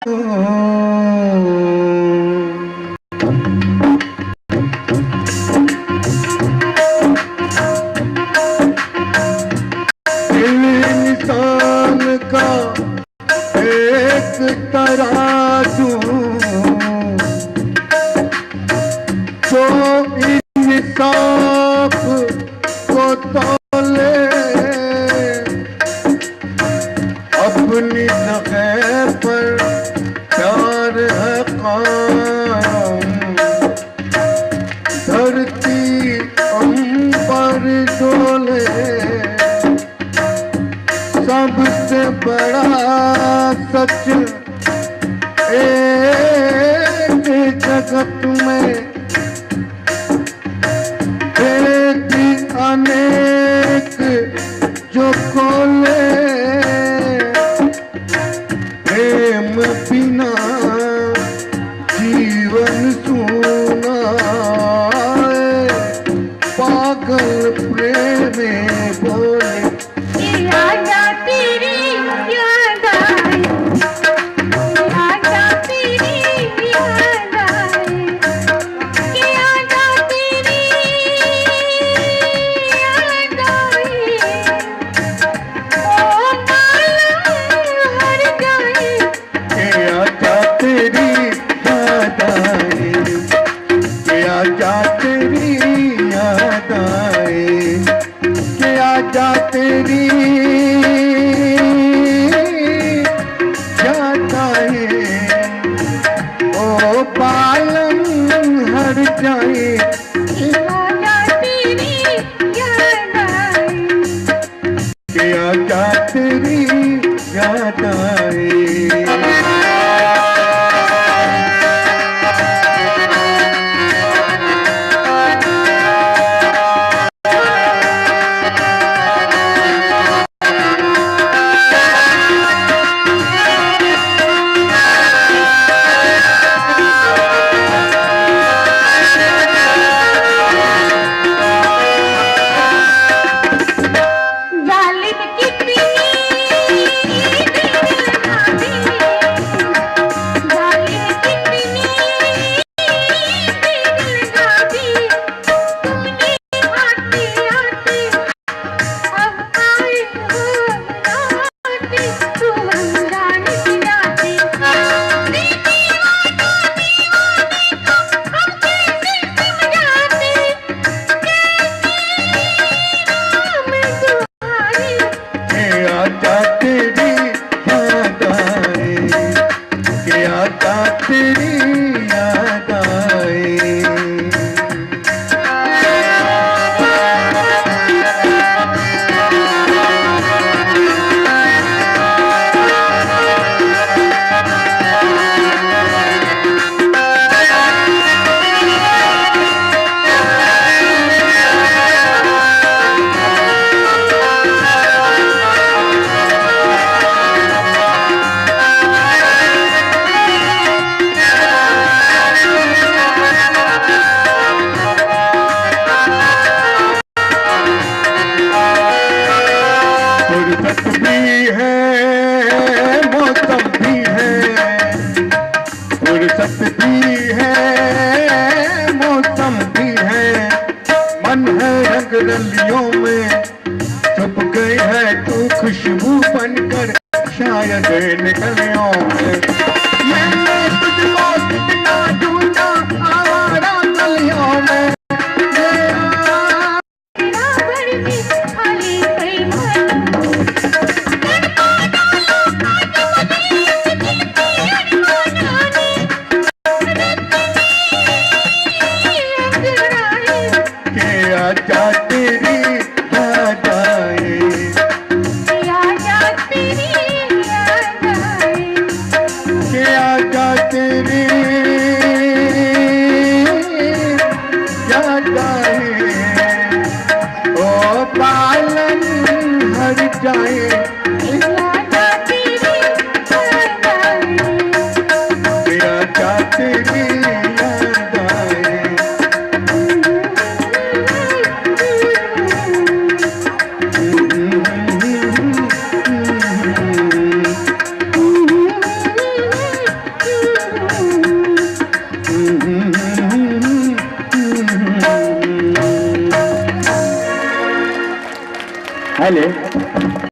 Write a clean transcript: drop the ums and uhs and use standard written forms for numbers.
इंसान का एक तराजू जो इंसाफ को तौले, अपनी जगह पर प्यार है कायम, धरती अंबर डोले, सबसे बड़ा सच एक जगत में एक अनेक जो खोले, प्रेम बिना जीवन सूना है, पागल प्रेम बोले। रलियों में छुप गई है तू खुशबू बनकर शायद निकलियों में। मैंने तुझको कितना ढूंढा आवारा गलियों में। है ले